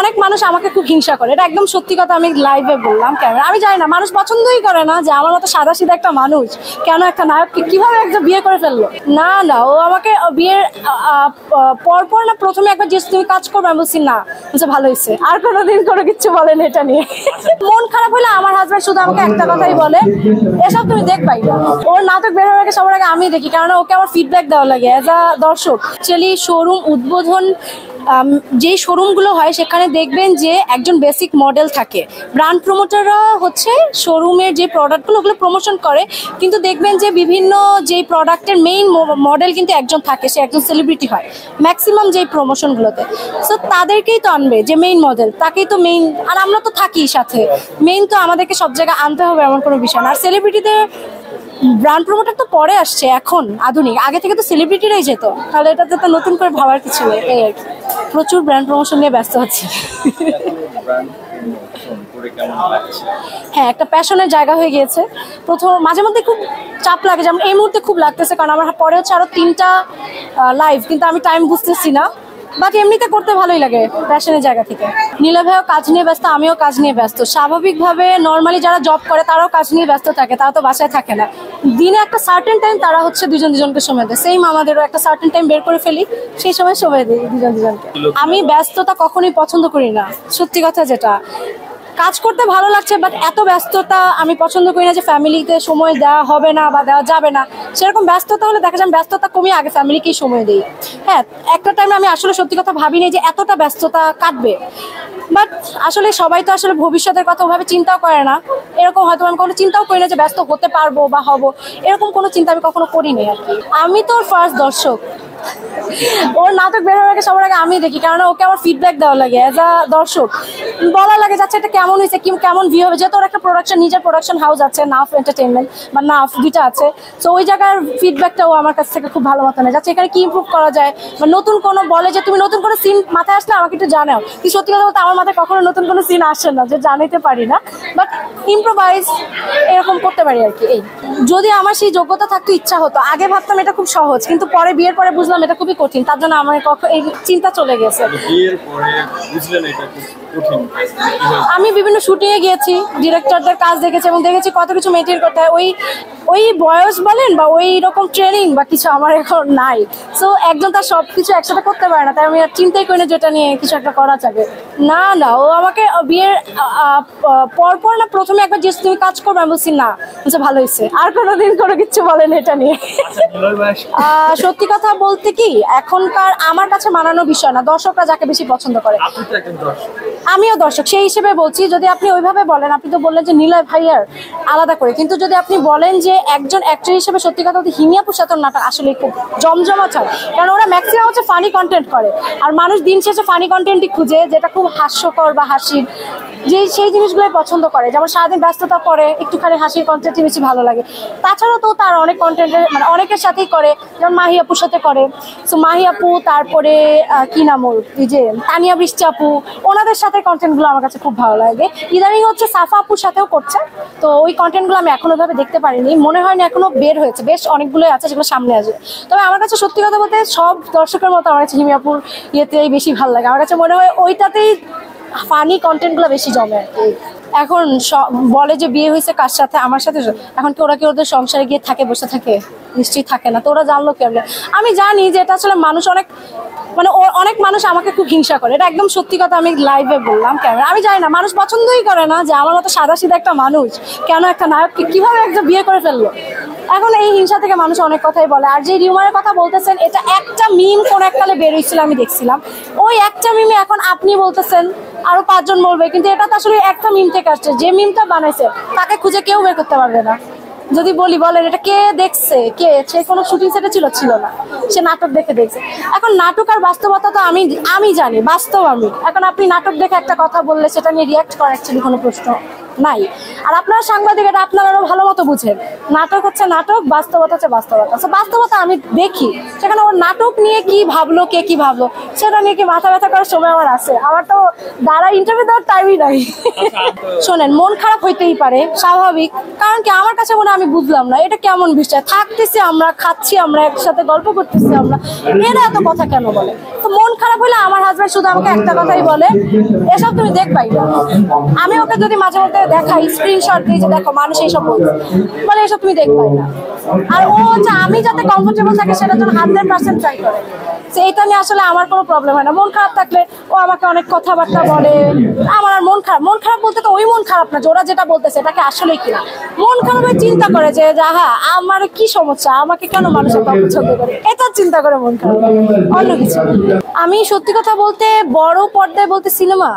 অনেক মানুষ আমাকে খুব হিংসা করে, এটা একদম সত্যি কথা, আমি লাইভে বললাম ক্যামেরা। আমি জানি না, মানুষ পছন্দই করে না যে আমার মতো সাদা সিধা একটা মানুষ কেন একটা নায়ককে কিভাবে একটা বিয়ে করে ফেললো। না না, ও আমাকে বিয়ের পরপর না প্রথমে একবার যে তুমি কাজ করবে, আমি বলছি না, বলছে ভালো হয়েছে, আর কোনোদিন কোনো কিছু বলেন এটা নিয়ে। মন খারাপ হলে আমার হাজব্যান্ড শুধু আমাকে একটা কথাই বলে, এসব তুমি দেখবাই না। ওর নাটক বের হওয়ার আগে সবার আগে আমি দেখি, কারণ ওকে আমার ফিডব্যাক দেওয়া লাগে অ্যাজ আ দর্শক। অ্যাকচুয়ালি শোরুম উদ্বোধন যেই শোরুমগুলো হয় সেখানে দেখবেন যে একজন বেসিক মডেল থাকে। ব্র্যান্ড প্রমোটাররা হচ্ছে শোরুমের যে প্রোডাক্টগুলো ওগুলো প্রমোশন করে, কিন্তু দেখবেন যে বিভিন্ন যেই প্রোডাক্টের মেইন মডেল কিন্তু একজন থাকে, সে একজন সেলিব্রিটি হয় ম্যাক্সিমাম যেই প্রমোশনগুলোতে। সো তাদেরকেই তো আনবে, যে মেইন মডেল তাকেই তো মেইন, আর আমরা তো থাকি সাথে, মেইন তো আমাদেরকে সব জায়গায় আনতে হবে এমন কোনো বিষয় না। আর সেলিব্রিটিদের ব্র্যান্ড প্রমোটার তো পরে আসছে, এখন আধুনিক, আগে থেকে তো সেলিব্রিটিরাই যেত, তাহলে এটাতে তো নতুন করে ভাবার কিছু নেই। এই আর কি, প্রচুর ব্র্যান্ড প্রমোশন নিয়ে ব্যস্ত হচ্ছে। হ্যাঁ, একটা প্যাশনের জায়গা হয়ে গিয়েছে। প্রথম মাঝে মধ্যে খুব চাপ লাগে, যেমন এই মুহূর্তে খুব লাগতেছে, কারণ আমার পরে হচ্ছে আরো 3টা লাইভ, কিন্তু আমি টাইম বুঝতেছি না। বাট এমনিতে করতে ভালোই লাগে প্যাশনের জায়গা থেকে। নীলা ভাইও কাজ নিয়ে ব্যস্ত, আমিও কাজ নিয়ে ব্যস্ত। স্বাভাবিকভাবে নর্মালি যারা জব করে তারাও কাজ নিয়ে ব্যস্ত থাকে, তারা তো বাসায় থাকে না। দিনে একটা সার্টেন টাইম তারা হচ্ছে দুজন দুজনকে সময় দেয়, সেম আমাদেরও একটা সার্টেন টাইম বের করে ফেলি, সেই সময় দিই দুজন দুজনকে। আমি ব্যস্ততা কখনোই পছন্দ করি না, সত্যি কথা যেটা। কাজ করতে ভালো লাগছে, বাট এত ব্যস্ততা আমি পছন্দ করি না যে ফ্যামিলিতে সময় দেওয়া হবে না বা দেওয়া যাবে না। সেরকম ব্যস্ততা হলে দেখা যায় ব্যস্ততা কমিয়ে আগে ফ্যামিলিকেই সময় দিই। হ্যাঁ, একটা টাইমে আমি আসলে সত্যি কথা ভাবিনি যে এতটা ব্যস্ততা কাটবে, বাট আসলে সবাই তো আসলে ভবিষ্যতের কথা ওভাবে চিন্তাও করে না। এরকম হয়তো আমি কোনো চিন্তাও করি না যে ব্যস্ত হতে পারবো বা হব, এরকম কোনো চিন্তা আমি কখনো করিনি আর কি। আমি তো ওর ফার্স্ট দর্শক, ওর নাটক বের হওয়ার আগে সবার আগে আমি দেখি, কারণ ওকে আমার ফিডব্যাক দেওয়া লাগে অ্যাজ আ দর্শক, বলা লাগে যাচ্ছে এটা কেমন হয়েছে, কেমন ভিউ হবে। যেহেতু ওর একটা প্রোডাকশন, নিজের প্রোডাকশন হাউস আছে, নাফ এন্টারটেইনমেন্ট বা নাফ, দুইটা আছে। তো ওই জায়গার ফিডব্যাকটাও আমার কাছ থেকে খুব ভালো মতো নেয়, যাচ্ছে এখানে কি ইমপ্রুভ করা যায়, বা নতুন কোনো বলে যে তুমি নতুন কোনো সিন মাথায় আসলে আমাকে একটু জানাও। কি সত্যি কথা বলতে আমার মাথায় কখনো নতুন কোনো সিন আসে না, যে জানাইতে পারি না, বাট ইম্প্রোভাইজ এরকম করতে পারি আর কি। এই যদি আমার সেই যোগ্যতা থাকতো, ইচ্ছা হতো, আগে ভাবতাম এটা খুব সহজ, কিন্তু পরে বিয়ের পরে বুঝলাম এটা খুবই কঠিন, তার জন্য আমার এই চিন্তা চলে গেছে। আমি বিভিন্ন শুটিংয়ে গিয়েছি, ডিরেক্টরদের কাজ দেখেছি এবং দেখেছি কত কিছু মেনটেন করতে হয়। ওই বয়স বলেন বা ওই রকম ট্রেনিং বা কিছু আমার এখন নাই। সো একজন তার সব কিছু একসাথে করতে পারে না, তাই আমি আর চিন্তাই করি না যেটা নিয়ে কিছু একটা করা যাবে। না না, ও আমাকে বিয়ের পরপর না প্রথমে একবার যে তুমি কাজ করবে, আমি বলছি না, বলছে ভালো হয়েছে, আর কোনোদিন কোনো কিছু বলেন এটা নিয়ে। সত্যি কথা বলতে কি, এখনকার আমার কাছে মানানো বিষয় না, দর্শকরা যাকে বেশি পছন্দ করে। আমিও দর্শক, সেই হিসেবে বলছি। যদি আপনি ওইভাবে বলেন, আপনি তো বললেন যে নিলয় ভাইয়ার আলাদা করে, কিন্তু যদি আপনি বলেন যে একজন অ্যাক্টর হিসেবে, সত্যি কথা বলতে হিমিয়াপুর সাথে নাটক আসলে খুব জমজমাট হয়, কারণ ওরা ম্যাক্সিমাম হচ্ছে ফানি কন্টেন্ট করে, আর মানুষ দিন শেষে ফানি কন্টেন্টই খুঁজে, যেটা খুব হাস্যকর বা হাসির, সেই জিনিসগুলোই পছন্দ করে। যেমন সারাদিন ব্যস্ততা পরে একটুখানি হাসির কন্টেন্টই বেশি ভালো লাগে। তাছাড়াও তো তার অনেক কন্টেন্টের মানে অনেকের সাথেই করে, যেমন মাহি আপুর সাথে করে। সো মাহি আপু, তারপরে কি নাম ওর, এই যে তানিয়া বৃষ্টি আপু, ওনাদের সাথে কন্টেন্টগুলো আমার কাছে খুব ভালো লাগে। ইদানিং হচ্ছে সাফা আপুর সাথেও করছে, তো ওই কন্টেন্টগুলো আমি এখনো ভাবে দেখতে পারিনি, মনে হয় না এখনো বের হয়েছে, বেশ অনেকগুলোই আছে যেগুলো সামনে আসবে। তবে আমার কাছে সত্যি কথা বলতে সব দর্শকের মতো আমার কাছে হিমিয়াপুর ইয়েতেই বেশি ভালো লাগে। আমার কাছে মনে হয় ওইটাতেই ফানি কন্টেন্টগুলো বেশি জমে আর কি। এখন বলে যে বিয়ে হয়েছে কার সাথে, আমার সাথে। এখন কি ওরা কি ওদের সংসারে গিয়ে থাকে, বসে থাকে? নিশ্চয়ই থাকে না। তো ওরা জানলো কেমন? আমি জানি যে এটা আসলে মানুষ অনেক মানুষ আমাকে খুব হিংসা করে, এটা একদম সত্যি কথা, আমি লাইভে বললাম ক্যামেরা। আমি জানি না, মানুষ পছন্দই করে না যে আমার মতো সাদা সিধা একটা মানুষ কেন একটা নায়ককে কিভাবে একটা বিয়ে করে ফেললো। এখন এই হিংসা থেকে মানুষ অনেক কথাই বলে। আর যে রিউমারের কথা বলতেছেন, এটা একটা মিম কোন এককালে বের হয়েছিল, আমি দেখছিলাম। ওই একটা মিমে এখন আপনি বলতেছেন, আরো 5 জন বলবে, কিন্তু এটা তো আসলে একটা মিম থেকে আসছে। যে মিমটা বানাইছে তাকে খুঁজে কেউ বের করতে পারবে না। যদি বলেন এটা কে দেখছে, সে কোনো শুটিং সেটে ছিল না, সে নাটক দেখছে। এখন নাটক আর বাস্তবতা তো আমি জানি, বাস্তব আমি। এখন আপনি নাটক দেখে একটা কথা বললে সেটা নিয়ে রিয়াক্ট করা অ্যাকচুয়ালি কোনো প্রশ্ন নাই। আর আপনারা সাংবাদিক, এটা আপনারা আরো ভালো মতো বুঝেন, নাটক হচ্ছে নাটক, বাস্তবতা হচ্ছে বাস্তবতা। বাস্তবতা আমি দেখি, সেখানে ওর নাটক নিয়ে কি ভাবলো, কে কি ভাবলো, সেটা নিয়ে কি মাথা ব্যথা করার সময় আমার আছে? আমার তো দাঁড়া ইন্টারভিউ দেওয়ার টাইমই নাই। শোনেন, মন খারাপ হইতেই পারে, স্বাভাবিক। কারণ কি, আমার কাছে মনে হয় আমি বুঝলাম না এটা কেমন বিষয়, থাকতেছি আমরা, খাচ্ছি আমরা, একসাথে গল্প করতেছি আমরা, এরা এত কথা কেন বলে? তো মন খারাপ হলে আমার হাজব্যান্ড শুধু আমাকে একটা কথাই বলে, এসব তুমি দেখবাই না। আমি ওকে যদি মাঝে মধ্যে দেখাই, স্ক্রিনশট দিই যে দেখো মানুষ এইসব বলছে, বলে এসব তুমি দেখবাই না। আর ও হচ্ছে আমি যাতে কমফোর্টেবল থাকে সেটার জন্য 100% ট্রাই করে। এইটা নিয়ে আসলে আমার কোনো প্রবলেম হয় না। মন খারাপ থাকলে ও আমাকে অনেক কথাবার্তা বলে, আমার আর মন খারাপ বলতে তো ওই মন খারাপ না যে ওরা যেটা বলতেছে এটাকে আসলেই কিনা। মন খারাপ চিন্তা করে যে হ্যাঁ আমার কি সমস্যা, আমাকে কেন মানুষ এত অপছন্দ করে, এটা চিন্তা করে মন খারাপ, অন্য কিছু। আমি সত্যি কথা বলতে বড় পর্দায় বলতে সিনেমা,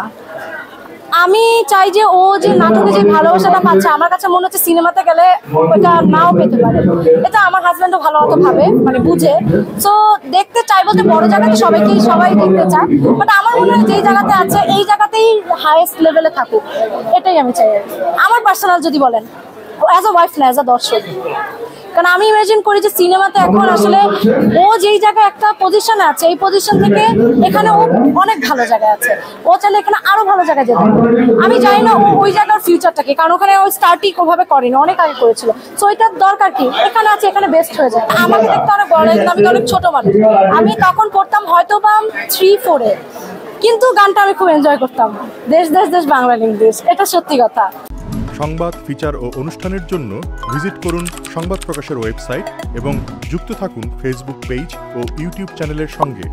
আমি চাই যে ও যে নাটকে যে ভালোবাসাটা পাচ্ছে, আমার কাছে মনে হচ্ছে সিনেমাতে গেলে ওইটা নাও পেতে পারে। এটা আমার হাজব্যান্ডও ভালো মতো ভাবে, মানে বুঝে। সো দেখতে চাই বলতে বড় জায়গাতে সবাই দেখতে চায়, বাট আমার মনে হয় যেই জায়গাতে আছে এই জায়গাতেই হাইয়েস্ট লেভেলে থাকুক, এটাই আমি চাই। আমার পার্সোনাল যদি বলেন, অ্যাজ আ ওয়াইফ না, অ্যাজ আ দর্শক। কারণ আমি ইমাজিন করি যে সিনেমাতে এখন আসলে ও যেই জায়গায় একটা পজিশনে আছে, এই পজিশন থেকে এখানে ও অনেক ভালো জায়গায় আছে, ও চাইলে এখানে আরো ভালো জায়গায় যেতে পারে। আমি জানি না ও ওই জায়গার ফিউচারটা কি, কারণ ওখানে ও স্টার্টিং ওভাবে করেনি, অনেক আগে করেছিল। সো এটার দরকার কি, এখানে আছে, এখানে বেস্ট হয়ে যায়। আমাকে দেখতে অনেক বড় লাগে, আমি তো অনেক ছোট মানুষ। আমি তখন পড়তাম হয়তো বা 3-4-এ, কিন্তু গানটা আমি খুব এনজয় করতাম। দেশ দেশ দেশ বাংলা ইংলিশ, এটা সত্যি কথা। সংবাদ, ফিচার ও অনুষ্ঠানের জন্য ভিজিট করুন সংবাদ প্রকাশের ওয়েবসাইট এবং যুক্ত থাকুন ফেসবুক পেজ ও ইউটিউব চ্যানেলের সঙ্গে।